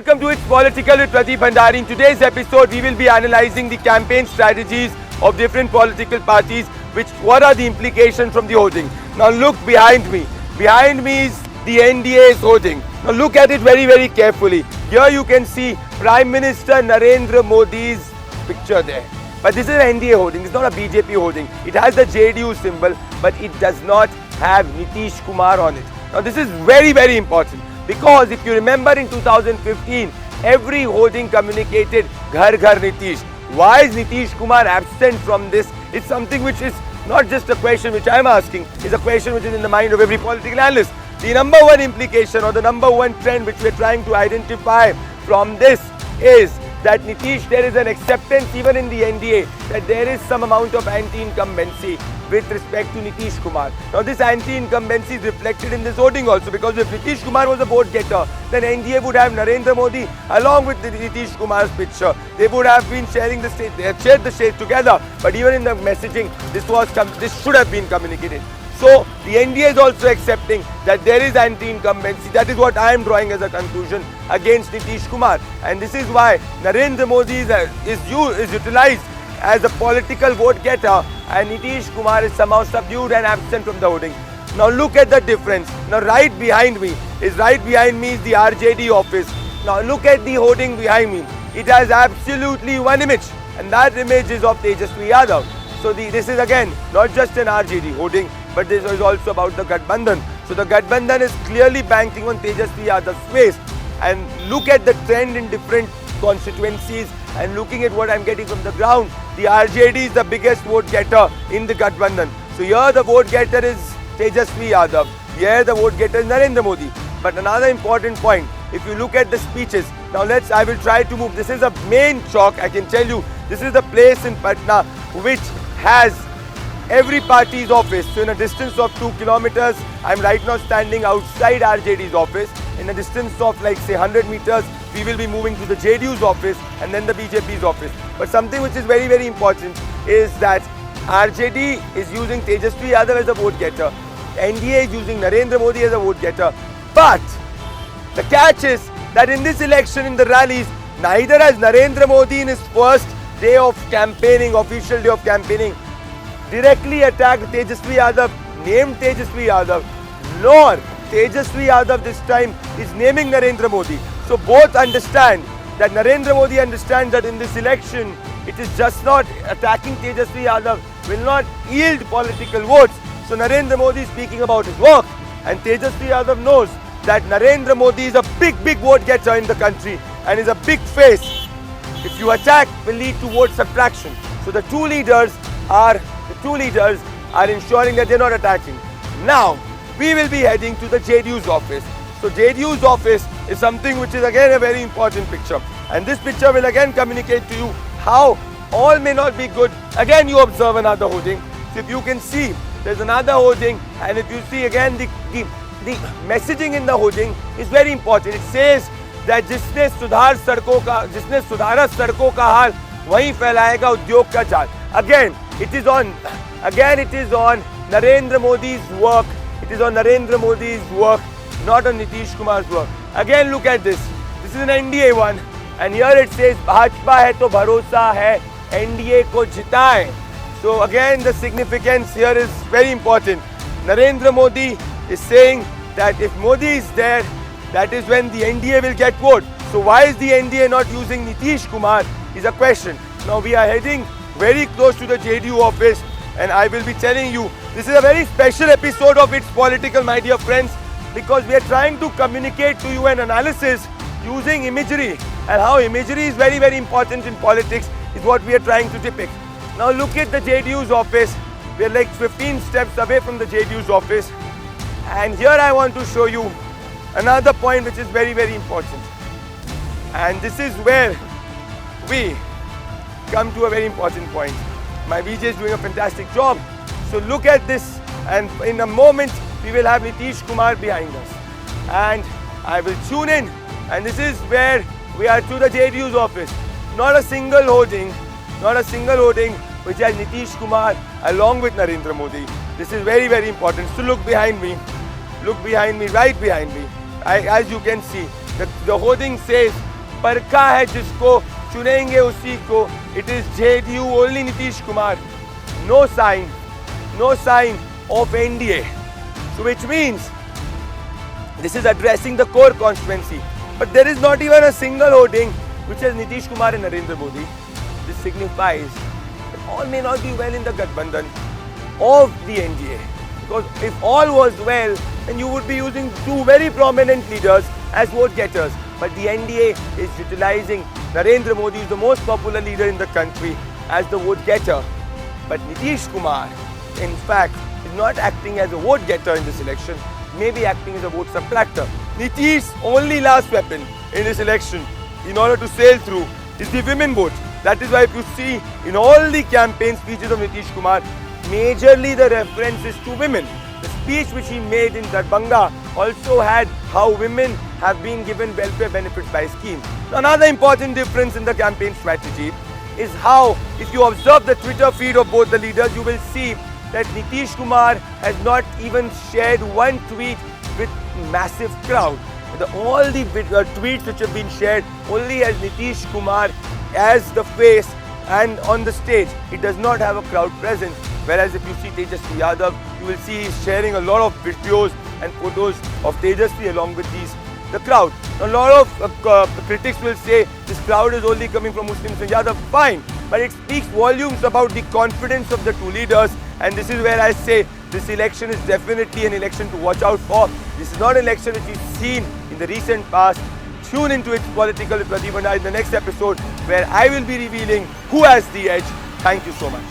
welcome to It's Political with Pradeep Bhandari. In today's episode, we will be analyzing the campaign strategies of different political parties, what are the implications from the hoarding. Now look behind me. Behind me is the NDA's hoarding. Now look at it very, very carefully. Here you can see Prime Minister Narendra Modi's picture there. But this is an NDA hoarding, it's not a BJP hoarding. It has the JDU symbol, but it does not have Nitish Kumar on it. Now this is very, very important. Because if you remember in 2015, every hoarding communicated Ghar Ghar Nitish. Why is Nitish Kumar absent from this? It's something which is not just a question which I am asking, it's a question which is in the mind of every political analyst. The number one implication or the number one trend which we are trying to identify from this is that Nitish, there is an acceptance even in the NDA that there is some amount of anti-incumbency with respect to Nitish Kumar. Now this anti-incumbency is reflected in this voting also, because if Nitish Kumar was a vote getter, then NDA would have Narendra Modi along with the Nitish Kumar's picture. They would have been sharing the state, they have shared the state together, but even in the messaging, this should have been communicated. So the NDA is also accepting that there is anti-incumbency. That is what I am drawing as a conclusion against Nitish Kumar. And this is why Narendra Modi is utilized as a political vote getter and Nitish Kumar is somehow subdued and absent from the voting. Now look at the difference. Now right behind me is the RJD office. Now look at the hoarding behind me. It has absolutely one image, and that image is of Tejaswi Yadav. So this is again not just an RJD hoarding, but this is also about the Gathbandhan. So the Gathbandhan is clearly banking on Tejaswi Yadav's face. And look at the trend in different constituencies and looking at what I'm getting from the ground. The RJD is the biggest vote getter in the Gathbandhan. So here the vote getter is Tejaswi Yadav. Here the vote getter is Narendra Modi. But another important point, if you look at the speeches, now I will try to move. This is a main chowk, I can tell you. This is the place in Patna which has every party's office. So in a distance of 2 kilometers, I'm right now standing outside RJD's office. In a distance of like say 100 meters, we will be moving to the JDU's office and then the BJP's office. But something which is very, very important is that RJD is using Tejaswi Yadav as a vote getter. NDA is using Narendra Modi as a vote getter. But the catch is that in this election, in the rallies, neither has Narendra Modi in his first day of campaigning, official day of campaigning, directly attacked Tejaswi Yadav, named Tejaswi Yadav, nor Tejaswi Yadav this time is naming Narendra Modi. So both understand that Narendra Modi understands that in this election, it is just not attacking Tejaswi Yadav will not yield political votes. So Narendra Modi is speaking about his work, and Tejaswi Yadav knows that Narendra Modi is a big, big vote getter in the country and is a big face. If you attack, will lead to vote subtraction. So the two leaders are ensuring that they are not attacking. Now, we will be heading to the JDU's office. So JDU's office is something which is again a very important picture. And this picture will again communicate to you how all may not be good. Again you observe another hoarding. So if you can see, there's another hoarding, and if you see again the messaging in the hoarding is very important. It says that जिसने सुधारा सड़कों का हाल वही फैलाएगा उद्योग का जाल. Again it is on Narendra Modi's work. It is on Narendra Modi's work, not on Nitish Kumar's work. Again look at this. This is an NDA one, and here it says Bhajpa है तो भरोसा है NDA को जिताएं. So again the significance here is very important. Narendra Modi is saying that if Modi is there, that is when the NDA will get vote. So why is the NDA not using Nitish Kumar is a question. Now we are heading very close to the JDU office, and I will be telling you, this is a very special episode of It's Political, my dear friends, because we are trying to communicate to you an analysis using imagery, and how imagery is very, very important in politics is what we are trying to depict. Now look at the JDU's office. We are like 15 steps away from the JDU's office, and here I want to show you another point which is very, very important. And this is where we come to a very important point. My VJ is doing a fantastic job. So look at this, and in a moment we will have Nitish Kumar behind us. And I will tune in, and this is where we are to the JDU's office. Not a single hoarding which has Nitish Kumar along with Narendra Modi. This is very, very important. So look behind me, right behind me. As you can see, the hoarding says परखा है जिसको, चुनेंगे उसी को. It is JDU only Nitish Kumar. No sign of NDA. So which means this is addressing the core constituency. But there is not even a single hoarding which has Nitish Kumar and Narendra Modi. This signifies that all may not be well in the Gathbandhan of the NDA. Because if all was well, then you would be using two very prominent leaders as vote getters. But the NDA is utilizing Narendra Modi, is the most popular leader in the country, as the vote getter. But Nitish Kumar, in fact, is not acting as a vote getter in this election, maybe acting as a vote subtractor. Nitish's only last weapon in this election, in order to sail through, is the women vote. That is why if you see in all the campaign speeches of Nitish Kumar, majorly the reference is to women. The speech which he made in Darbhanga also had how women have been given welfare benefits by scheme. Another important difference in the campaign strategy is how, if you observe the Twitter feed of both the leaders, you will see that Nitish Kumar has not even shared one tweet with massive crowd. All the tweets which have been shared only has Nitish Kumar as the face and on the stage. He does not have a crowd presence. Whereas if you see Tejasvi Yadav, you will see he's sharing a lot of videos and photos of Tejasvi along with the crowd. A lot of critics will say this crowd is only coming from Muslims and Yadav. Fine, but it speaks volumes about the confidence of the two leaders. And this is where I say this election is definitely an election to watch out for. This is not an election which we've seen in the recent past. Tune into its political with Pradeep Bhandari in the next episode, where I will be revealing who has the edge. Thank you so much.